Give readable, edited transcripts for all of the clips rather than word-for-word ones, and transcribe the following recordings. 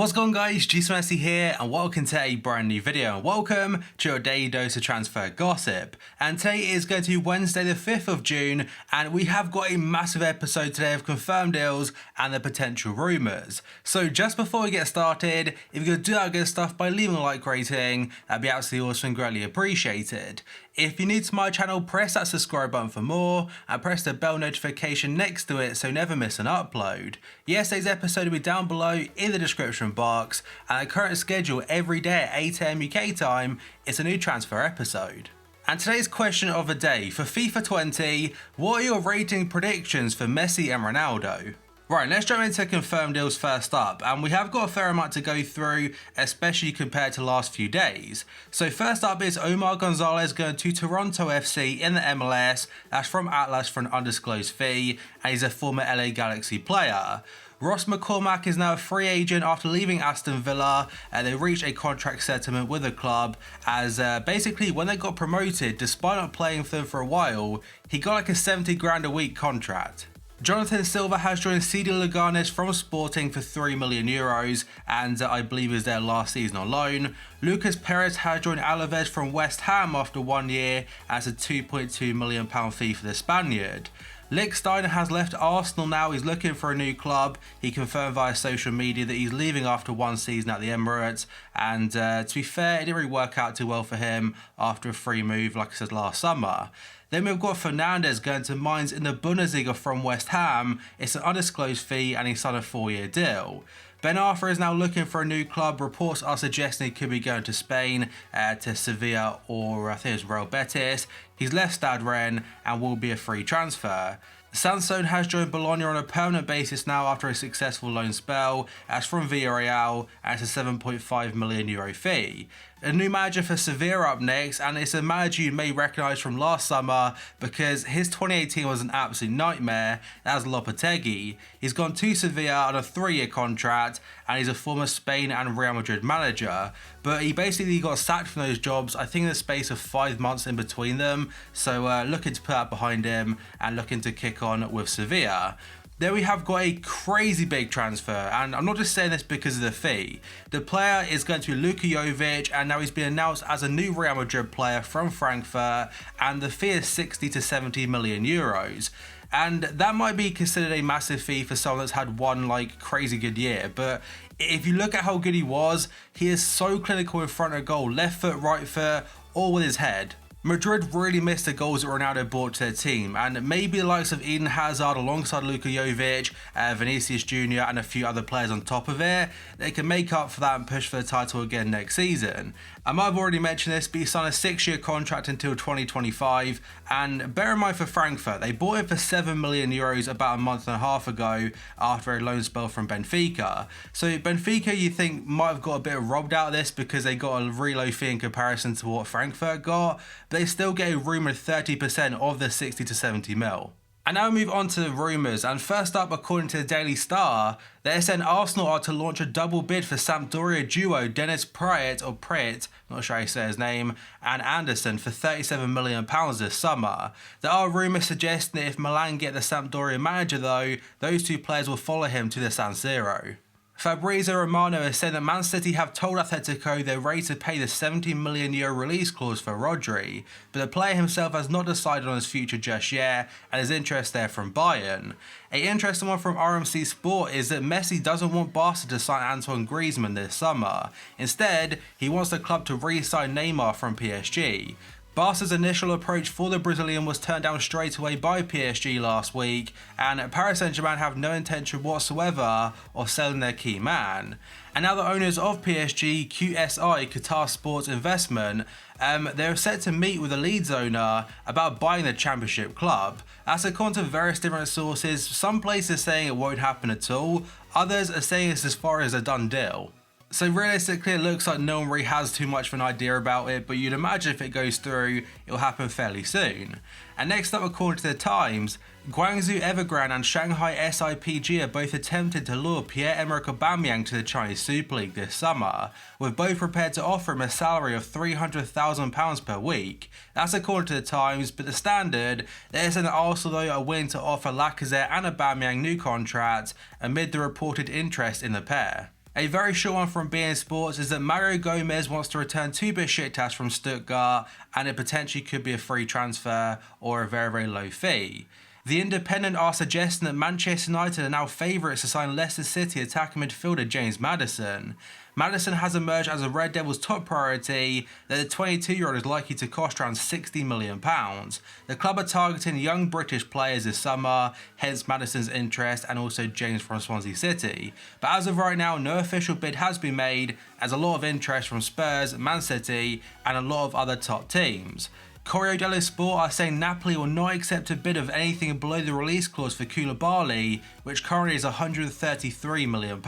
What's going on, guys? MESSI here and welcome to a brand new video. Welcome to your daily dose of transfer gossip. And today is going to be Wednesday the 5th of June and we have got a massive episode today of confirmed deals and the potential rumours. So just before we get started, if you're going to do that good stuff by leaving a like rating, that'd be absolutely awesome and greatly appreciated. If you're new to my channel, press that subscribe button for more and press the bell notification next to it so you never miss an upload. Yesterday's episode will be down below in the description box, and the current schedule every day at 8 AM UK time is a new transfer episode. And today's question of the day for FIFA 20, what are your rating predictions for Messi and Ronaldo? Right, let's jump into confirmed deals first up, and we have got a fair amount to go through, especially compared to the last few days. So first up is Omar Gonzalez going to Toronto FC in the MLS, that's from Atlas for an undisclosed fee, and he's a former LA Galaxy player. Ross McCormack is now a free agent after leaving Aston Villa. They reached a contract settlement with the club as basically when they got promoted, despite not playing for them for a while, he got like a 70 grand a week contract. Jonathan Silva has joined CD Leganes from Sporting for €3 million and I believe is their last season on loan. Lucas Perez has joined Alaves from West Ham after 1 year as a £2.2 million fee for the Spaniard. LIGT has left Arsenal now, he's looking for a new club. He confirmed via social media that he's leaving after one season at the Emirates, and to be fair, it didn't really work out too well for him after a free move like I said last summer. Then we've got Fernandez going to Mainz in the Bundesliga from West Ham. It's an undisclosed fee and he signed a 4-year deal. Ben Arthur is now looking for a new club. Reports are suggesting he could be going to Spain, to Sevilla or I think it's Real Betis. He's left Stade Rennes and will be a free transfer. Sansone has joined Bologna on a permanent basis now after a successful loan spell, as from Villarreal, and it's a €7.5 million fee. A new manager for Sevilla up next, and it's a manager you may recognise from last summer because his 2018 was an absolute nightmare. That's Lopetegui. He's gone to Sevilla on a 3-year contract and he's a former Spain and Real Madrid manager, but he basically got sacked from those jobs I think in the space of 5 months in between them, so looking to put that behind him and looking to kick on with Sevilla. There we have got a crazy big transfer, and I'm not just saying this because of the fee. The player is going to be Luka Jovic, and now he's been announced as a new Real Madrid player from Frankfurt, and the fee is 60 to 70 million euros. And that might be considered a massive fee for someone that's had one like crazy good year, but if you look at how good he is so clinical in front of goal, left foot, right foot, all with his head. Madrid really missed the goals that Ronaldo brought to their team, and maybe the likes of Eden Hazard alongside Luka Jovic, Vinicius Jr. and a few other players on top of it, they can make up for that and push for the title again next season. I might have already mentioned this, but he signed a 6-year contract until 2025, and bear in mind for Frankfurt, they bought him for €7 million about a month and a half ago after a loan spell from Benfica. So Benfica you think might have got a bit robbed out of this because they got a really low fee in comparison to what Frankfurt got, but they still get a rumoured 30% of the 60 to 70 mil. And now we move on to the rumours, and first up, according to the Daily Star, they're saying Arsenal are to launch a double bid for Sampdoria duo Dennis Praet, not sure how you say his name, and Anderson for £37 million this summer. There are rumours suggesting that if Milan get the Sampdoria manager though, those two players will follow him to the San Siro. Fabrizio Romano has said that Man City have told Atletico they're ready to pay the €70 million release clause for Rodri, but the player himself has not decided on his future just yet, and his interest there from Bayern. An interesting one from RMC Sport is that Messi doesn't want Barca to sign Antoine Griezmann this summer. Instead, he wants the club to re-sign Neymar from PSG. Barca's initial approach for the Brazilian was turned down straight away by PSG last week, and Paris Saint-Germain have no intention whatsoever of selling their key man. And now the owners of PSG, QSI, Qatar Sports Investment, they're set to meet with the Leeds owner about buying the championship club. That's according to various different sources. Some places saying it won't happen at all, others are saying it's as far as a done deal. So realistically it looks like no one really has too much of an idea about it, but you'd imagine if it goes through, it'll happen fairly soon. And next up, according to the Times, Guangzhou Evergrande and Shanghai SIPG are both attempted to lure Pierre-Emerick Aubameyang to the Chinese Super League this summer, with both prepared to offer him a salary of £300,000 per week. That's according to the Times, but the Standard, they're saying that Arsenal though are willing to offer Lacazette and Aubameyang new contracts amid the reported interest in the pair. A very short one from beIN Sports is that Mario Gomez wants to return to Besiktas from Stuttgart, and it potentially could be a free transfer or a very, very low fee. The Independent are suggesting that Manchester United are now favourites to sign Leicester City attacking midfielder James Maddison. Maddison has emerged as a Red Devils' top priority, that the 22-year-old is likely to cost around £60 million. The club are targeting young British players this summer, hence Maddison's interest, and also James from Swansea City. But as of right now, no official bid has been made, as a lot of interest from Spurs, Man City, and a lot of other top teams. Corriere dello Sport are saying Napoli will not accept a bid of anything below the release clause for Koulibaly, which currently is £133 million.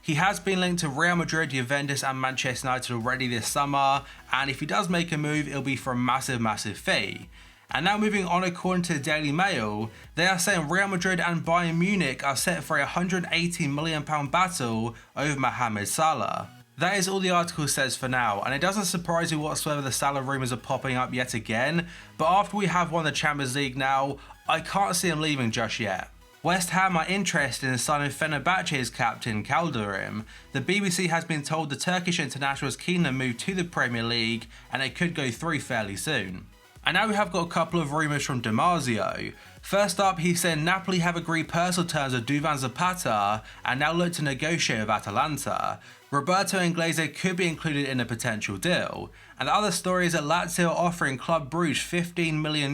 He has been linked to Real Madrid, Juventus and Manchester United already this summer, and if he does make a move, it'll be for a massive fee. And now moving on, according to the Daily Mail, they are saying Real Madrid and Bayern Munich are set for a £180 million battle over Mohamed Salah. That is all the article says for now, and it doesn't surprise me whatsoever the Salah rumours are popping up yet again, but after we have won the Champions League now, I can't see him leaving just yet. West Ham are interested in signing Fenerbahce's captain Calderim. The BBC has been told the Turkish international is keen to move to the Premier League, and it could go through fairly soon. And now we have got a couple of rumours from Damasio. First up, he said Napoli have agreed personal terms with Duvan Zapata and now look to negotiate with Atalanta. Roberto Inglese could be included in a potential deal. And the other story is that Lazio are offering Club Brugge €15 million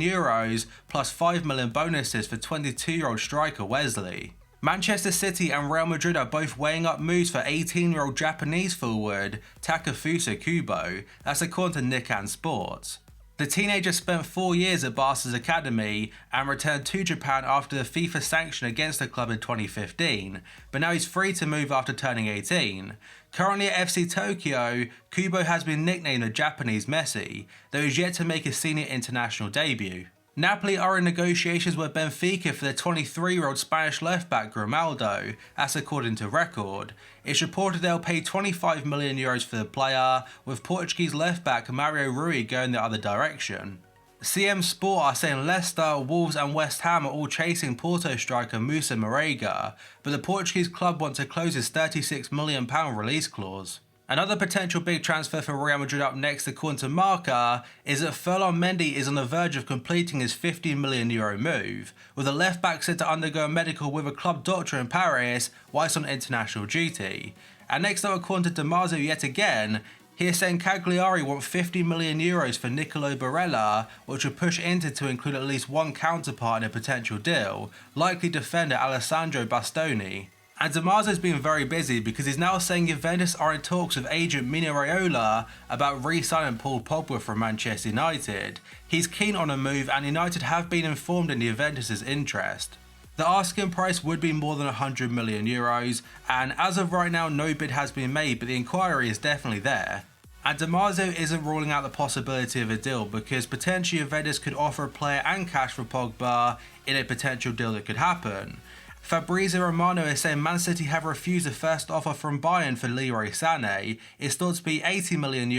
plus €5 million bonuses for 22-year-old striker Wesley. Manchester City and Real Madrid are both weighing up moves for 18-year-old Japanese forward Takefusa Kubo. That's according to Nikkei Sports. The teenager spent 4 years at Barca's academy and returned to Japan after the FIFA sanction against the club in 2015, but now he's free to move after turning 18. Currently at FC Tokyo, Kubo has been nicknamed the Japanese Messi, though he's yet to make his senior international debut. Napoli are in negotiations with Benfica for the 23-year-old Spanish left-back Grimaldo, that's according to Record. It's reported they'll pay €25 million for the player, with Portuguese left-back Mario Rui going the other direction. CM Sport are saying Leicester, Wolves and West Ham are all chasing Porto striker Musa Marega, but the Portuguese club want to close his £36 million release clause. Another potential big transfer for Real Madrid up next, according to Marca, is that Ferland Mendy is on the verge of completing his €50 million move, with the left-back set to undergo a medical with a club doctor in Paris whilst on international duty. And next up, according to Damasio yet again, he is saying Cagliari want €50 million for Nicolo Barella, which would push Inter to include at least one counterpart in a potential deal, likely defender Alessandro Bastoni. And Damasio's been very busy because he's now saying Juventus are in talks with agent Mino Raiola about re-signing Paul Pogba from Manchester United. He's keen on a move and United have been informed in Juventus' interest. The asking price would be more than €100 million, and as of right now no bid has been made, but the inquiry is definitely there. And Damasio isn't ruling out the possibility of a deal because potentially Juventus could offer a player and cash for Pogba in a potential deal that could happen. Fabrizio Romano is saying Man City have refused the first offer from Bayern for Leroy Sané. It's thought to be €80 million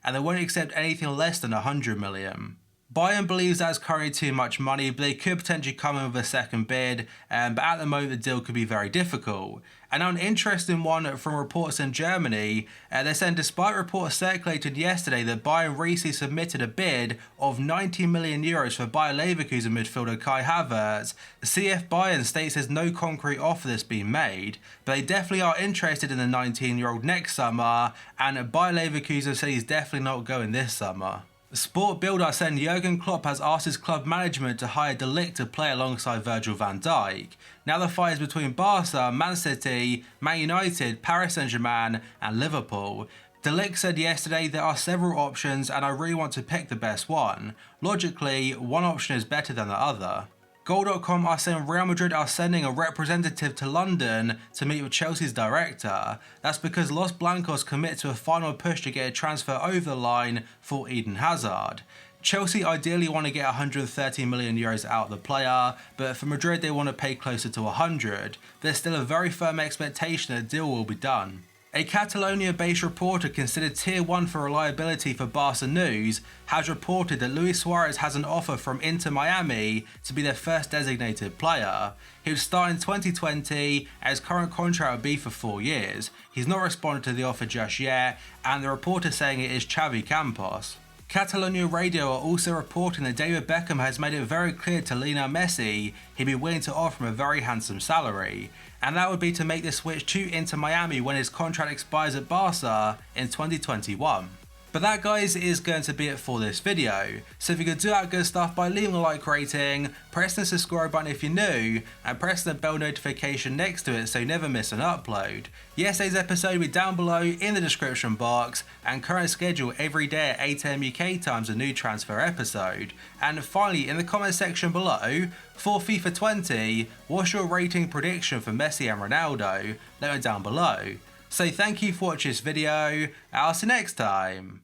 and they won't accept anything less than €100 million. Bayern believes that's currently too much money, but they could potentially come in with a second bid, but at the moment the deal could be very difficult. And now an interesting one from reports in Germany, they're saying despite reports circulated yesterday that Bayern recently submitted a bid of €90 million for Bayer Leverkusen midfielder Kai Havertz, CF Bayern states there's no concrete offer that's been made, but they definitely are interested in the 19-year-old next summer, and Bayer Leverkusen said he's definitely not going this summer. Sport Bild are saying Jurgen Klopp has asked his club management to hire De Ligt to play alongside Virgil van Dijk. Now the fight is between Barca, Man City, Man United, Paris Saint-Germain and Liverpool. De Ligt said yesterday there are several options and I really want to pick the best one. Logically, one option is better than the other. Goal.com are saying Real Madrid are sending a representative to London to meet with Chelsea's director. That's because Los Blancos commit to a final push to get a transfer over the line for Eden Hazard. Chelsea ideally want to get €130 million out of the player, but for Madrid they want to pay closer to 100. There's still a very firm expectation that a deal will be done. A Catalonia-based reporter considered Tier 1 for reliability for Barca News has reported that Luis Suarez has an offer from Inter Miami to be their first designated player. He would start in 2020 and his current contract would be for 4 years. He's not responded to the offer just yet, and the reporter saying it is Xavi Campos. Catalonia Radio are also reporting that David Beckham has made it very clear to Lionel Messi he'd be willing to offer him a very handsome salary, and that would be to make the switch to Inter Miami when his contract expires at Barca in 2021. But that, guys, is going to be it for this video. So if you could do that good stuff by leaving a like rating, pressing the subscribe button if you're new, and pressing the bell notification next to it so you never miss an upload. Yesterday's episode will be down below in the description box, and current schedule every day at 8 AM UK time is a new transfer episode. And finally, in the comment section below, for FIFA 20, what's your rating prediction for Messi and Ronaldo? Let me know down below. So thank you for watching this video, I'll see you next time.